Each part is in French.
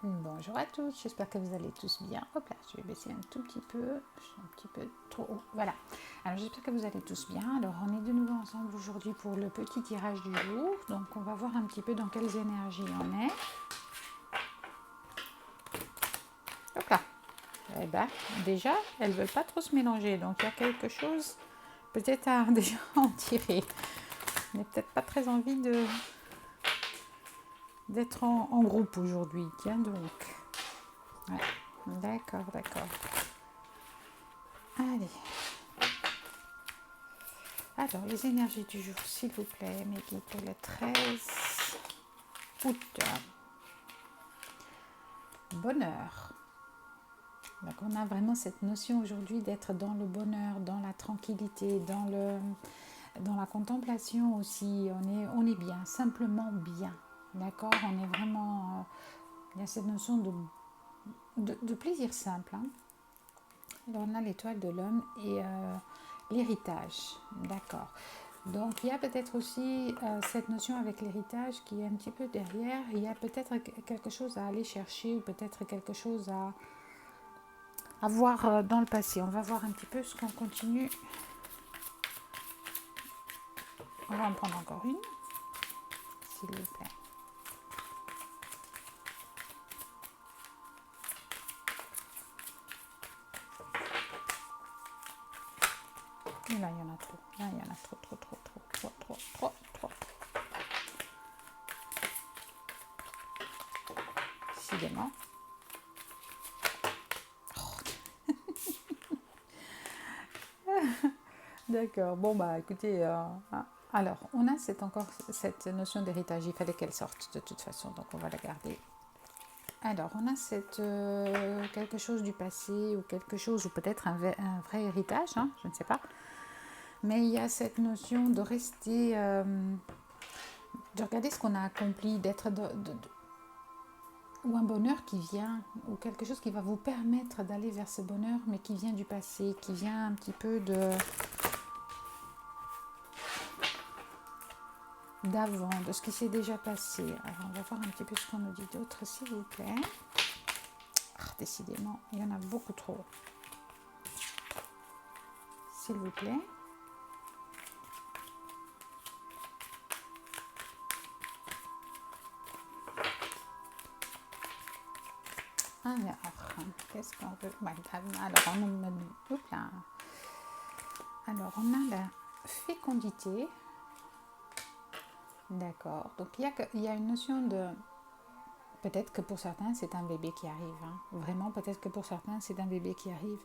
Bonjour à tous, j'espère que vous allez tous bien. Hop là, je vais baisser un tout petit peu, je suis un petit peu trop haut. Voilà. Alors j'espère que vous allez tous bien. Alors on est de nouveau ensemble aujourd'hui pour le petit tirage du jour. Donc on va voir un petit peu dans quelles énergies on est. Hop là. Eh ben, déjà, elles ne veulent pas trop se mélanger. Donc il y a quelque chose peut-être à déjà en tirer. On n'a peut-être pas très envie d'être en groupe aujourd'hui. Tiens donc. Ouais. D'accord, d'accord. Allez. Alors, les énergies du jour, s'il vous plaît, mes guides, pour le 13 août. Bonheur. Donc, on a vraiment cette notion aujourd'hui d'être dans le bonheur, dans la tranquillité, dans la contemplation aussi. On est bien, simplement bien. D'accord. On est vraiment... il y a cette notion de plaisir simple. Hein. Alors, on a l'étoile de l'homme et l'héritage. D'accord. Donc il y a peut-être aussi cette notion avec l'héritage qui est un petit peu derrière. Il y a peut-être quelque chose à aller chercher ou peut-être quelque chose à voir dans le passé. On va voir un petit peu ce qu'on continue. On va en prendre encore une, s'il vous plaît. Et là, il y en a trop. Là, il y en a trop. Décidément. D'accord. Bon, bah écoutez, alors, on a encore cette notion d'héritage. Il fallait qu'elle sorte de toute façon, donc on va la garder. Alors, on a quelque chose du passé ou quelque chose, ou peut-être un vrai héritage, hein, je ne sais pas. Mais il y a cette notion de rester, de regarder ce qu'on a accompli, d'être ou un bonheur qui vient, ou quelque chose qui va vous permettre d'aller vers ce bonheur, mais qui vient du passé, qui vient un petit peu d'avant, de ce qui s'est déjà passé. Alors, on va voir un petit peu ce qu'on nous dit d'autre, s'il vous plaît. Décidément, il y en a beaucoup trop. S'il vous plaît. Alors, qu'est-ce qu'on veut? Alors, on a la fécondité. D'accord. Donc, il y a une notion de... Peut-être que pour certains, c'est un bébé qui arrive. Hein. Vraiment, peut-être que pour certains, c'est un bébé qui arrive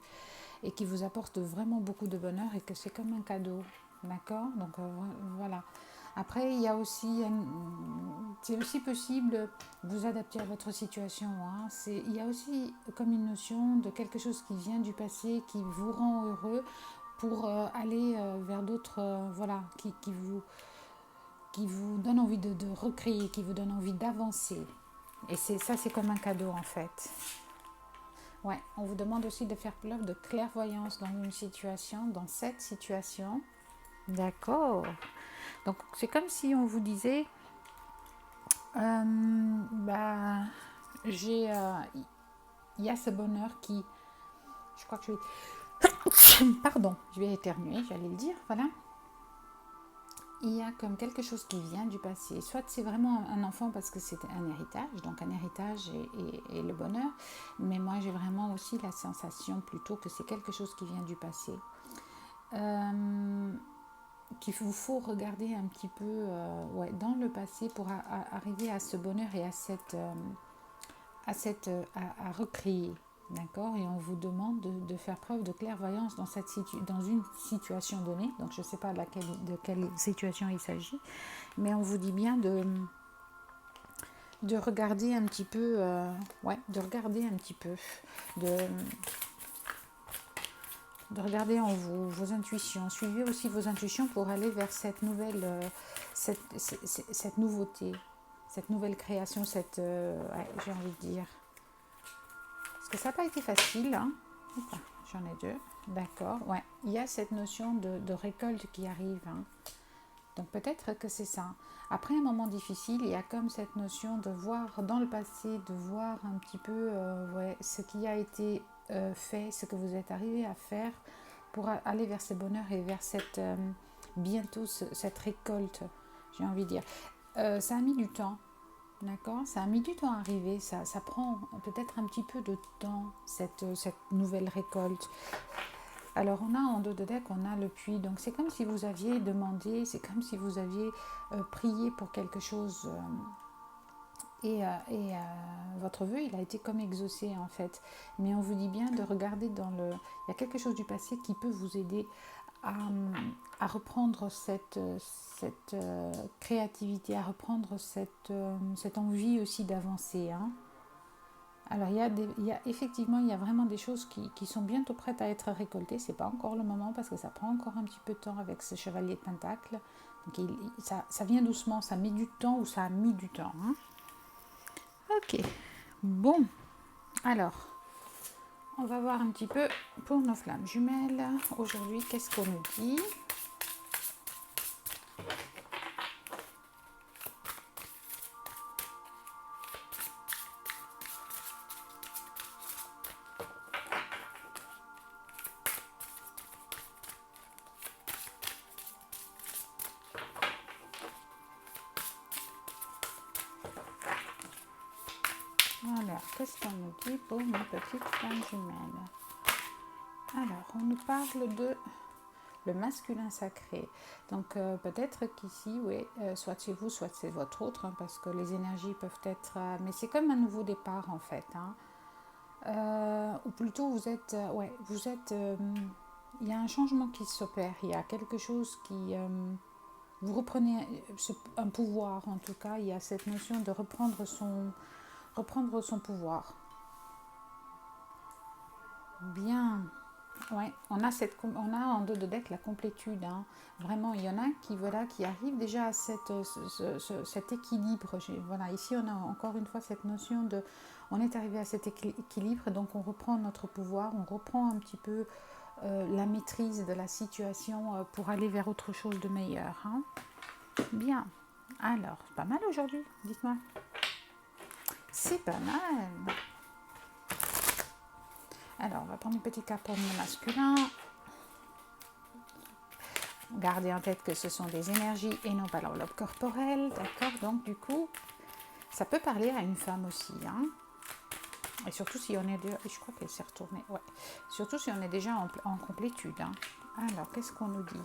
et qui vous apporte vraiment beaucoup de bonheur et que c'est comme un cadeau. D'accord. Donc, voilà. Après, il y a aussi, c'est aussi possible de vous adapter à votre situation. Hein. Il y a aussi comme une notion de quelque chose qui vient du passé, qui vous rend heureux pour aller vers d'autres, voilà, qui vous donne envie de recréer, qui vous donne envie d'avancer. Et c'est comme un cadeau en fait. Ouais, on vous demande aussi de faire preuve de clairvoyance dans une situation, dans cette situation. D'accord. Donc c'est comme si on vous disait, bah, il y a ce bonheur qui, je crois que je vais, pardon, je vais éternuer, j'allais le dire, voilà. Il y a comme quelque chose qui vient du passé. Soit c'est vraiment un enfant parce que c'est un héritage, donc un héritage et le bonheur. Mais moi j'ai vraiment aussi la sensation plutôt que c'est quelque chose qui vient du passé. Qu'il vous faut regarder un petit peu dans le passé pour arriver à ce bonheur et à recréer. D'accord. Et on vous demande de faire preuve de clairvoyance dans une situation donnée. Donc je ne sais pas de quelle situation il s'agit, mais on vous dit bien de regarder un petit peu, de regarder un petit peu, de regarder en vous vos intuitions. Suivez aussi vos intuitions pour aller vers cette nouvelle, cette nouveauté, cette nouvelle création, j'ai envie de dire. Parce que ça n'a pas été facile. Hein. J'en ai deux. D'accord. Ouais. Il y a cette notion de récolte qui arrive. Hein. Donc peut-être que c'est ça. Après un moment difficile, il y a comme cette notion de voir dans le passé, de voir un petit peu ouais, ce qui a été fait, ce que vous êtes arrivé à faire pour aller vers ce bonheur et vers cette, bientôt cette récolte, j'ai envie de dire. Ça a mis du temps, d'accord? Ça a mis du temps à arriver, ça prend peut-être un petit peu de temps, cette nouvelle récolte. Alors on a en dos de deck, on a le puits, donc c'est comme si vous aviez demandé, c'est comme si vous aviez prié pour quelque chose et votre vœu il a été comme exaucé en fait. Mais on vous dit bien de regarder dans le... Il y a quelque chose du passé qui peut vous aider à reprendre cette créativité, à reprendre cette envie aussi d'avancer, hein. Alors, effectivement, il y a vraiment des choses qui sont bientôt prêtes à être récoltées. Ce n'est pas encore le moment parce que ça prend encore un petit peu de temps avec ce chevalier de Pentacle. Donc, ça vient doucement, ça met du temps ou ça a mis du temps, hein. Ok, bon, alors, on va voir un petit peu pour nos flammes jumelles. Aujourd'hui, qu'est-ce qu'on nous dit ? Alors, qu'est-ce qu'on nous dit pour nos petites flammes jumelles ? Alors, on nous parle de le masculin sacré. Donc, peut-être qu'ici, oui, soit chez vous, soit c'est votre autre, hein, parce que les énergies peuvent être... mais c'est comme un nouveau départ, en fait, hein. Ou plutôt, vous êtes... il y a un changement qui s'opère, il y a quelque chose qui... vous reprenez un pouvoir, en tout cas, il y a cette notion de reprendre son pouvoir. Bien. Ouais, on a en dos de deck la complétude, hein. Vraiment, il y en a qui arrivent déjà à cet équilibre. Voilà, ici, on a encore une fois cette notion de... On est arrivé à cet équilibre, donc on reprend notre pouvoir, on reprend un petit peu la maîtrise de la situation pour aller vers autre chose de meilleur, hein. Bien. Alors, pas mal aujourd'hui, dites-moi. C'est pas mal. Alors, on va prendre une petite carte pour le masculin. Gardez en tête que ce sont des énergies et non pas l'enveloppe corporelle, d'accord? Donc, du coup, ça peut parler à une femme aussi, hein. Et surtout si on est déjà... Je crois qu'elle s'est retournée, ouais. Surtout si on est déjà en complétude, hein. Alors, qu'est-ce qu'on nous dit?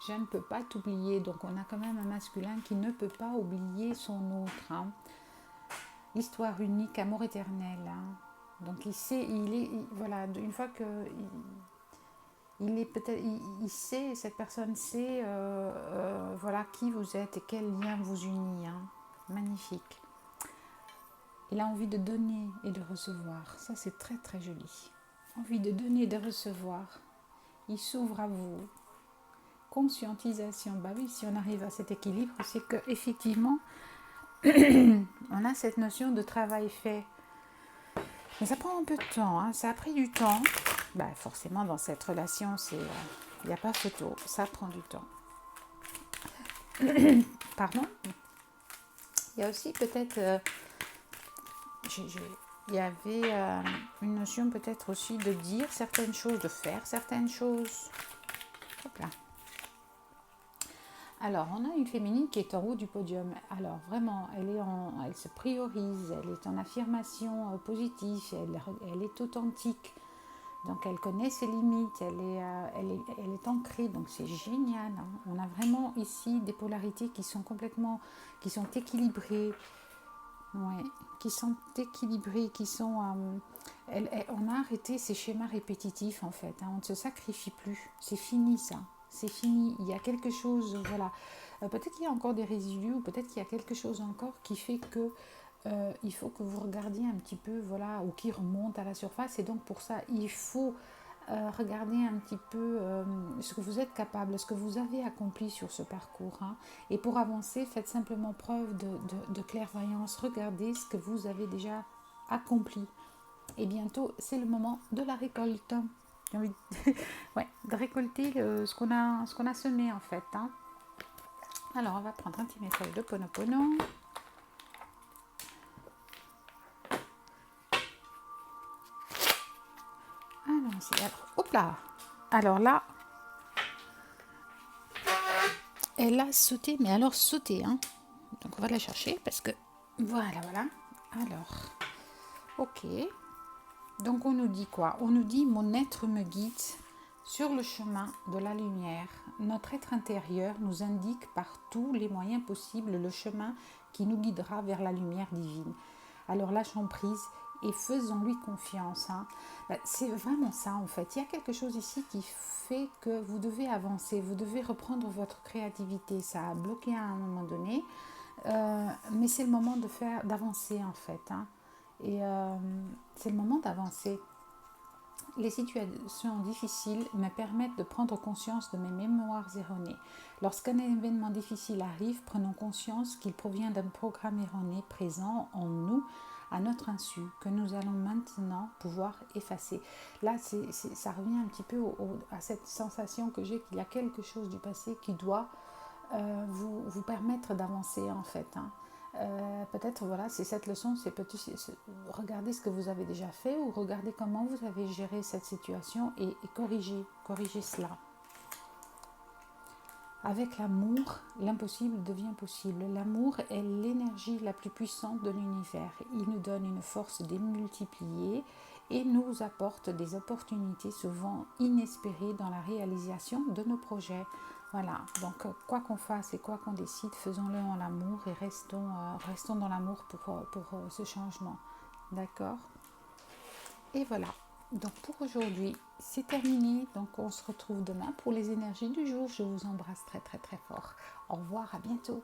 Je ne peux pas t'oublier. Donc, on a quand même un masculin qui ne peut pas oublier son autre, hein. Histoire unique, amour éternel, hein. Donc, voilà, une fois que... il sait, cette personne sait voilà qui vous êtes et quel lien vous unit, hein. Magnifique. Il a envie de donner et de recevoir. Ça, c'est très très joli. Envie de donner et de recevoir. Il s'ouvre à vous. Conscientisation. Bah oui, si on arrive à cet équilibre, c'est que effectivement, on a cette notion de travail fait. Mais ça prend un peu de temps, hein. Ça a pris du temps. Bah forcément, dans cette relation, il n'y a pas photo. Ça prend du temps. Pardon. Il y a aussi peut-être... il y avait une notion peut-être aussi de dire certaines choses, de faire certaines choses. Hop là. Alors, on a une féminine qui est en haut du podium. Alors, vraiment, elle se priorise, elle est en affirmation positive, elle est authentique. Donc, elle connaît ses limites, elle est ancrée, donc c'est génial, hein. On a vraiment ici des polarités qui sont équilibrées. Ouais, qui sont équilibrées, on a arrêté ces schémas répétitifs en fait, hein. On ne se sacrifie plus, c'est fini ça, c'est fini. Il y a quelque chose, voilà. Peut-être qu'il y a encore des résidus, ou peut-être qu'il y a quelque chose encore qui fait que il faut que vous regardiez un petit peu, voilà, ou qui remonte à la surface. Et donc pour ça, il faut regarder un petit peu ce que vous êtes capable, ce que vous avez accompli sur ce parcours, hein. Et pour avancer, faites simplement preuve de clairvoyance. Regardez ce que vous avez déjà accompli. Et bientôt, c'est le moment de la récolte. J'ai envie ouais, de récolter ce qu'on a semé en fait. Hein. Alors, on va prendre un petit message de Ponopono. Allons-y. Alors, hop là. Alors là, elle a sauté, mais alors sauté. Hein. Donc, on va la chercher parce que... Voilà, voilà. Alors, ok. Donc, on nous dit quoi? On nous dit, mon être me guide sur le chemin de la lumière. Notre être intérieur nous indique par tous les moyens possibles le chemin qui nous guidera vers la lumière divine. Alors lâchons prise et faisons-lui confiance. Hein. C'est vraiment ça en fait. Il y a quelque chose ici qui fait que vous devez avancer, vous devez reprendre votre créativité. Ça a bloqué à un moment donné, mais c'est le moment d'avancer en fait. Hein. Et c'est le moment d'avancer. Les situations difficiles me permettent de prendre conscience de mes mémoires erronées. Lorsqu'un événement difficile arrive, prenons conscience qu'il provient d'un programme erroné présent en nous à notre insu, que nous allons maintenant pouvoir effacer. Là, ça revient un petit peu à cette sensation que j'ai qu'il y a quelque chose du passé qui doit vous permettre d'avancer en fait. Hein. Peut-être voilà, c'est cette leçon, regardez ce que vous avez déjà fait ou regardez comment vous avez géré cette situation et corrigez cela. Avec l'amour, l'impossible devient possible. L'amour est l'énergie la plus puissante de l'univers. Il nous donne une force démultipliée et nous apporte des opportunités souvent inespérées dans la réalisation de nos projets. Voilà, donc quoi qu'on fasse et quoi qu'on décide, faisons-le en amour et restons dans l'amour pour ce changement. D'accord? Et voilà. Donc pour aujourd'hui, c'est terminé. Donc on se retrouve demain pour les énergies du jour. Je vous embrasse très très très fort. Au revoir, à bientôt.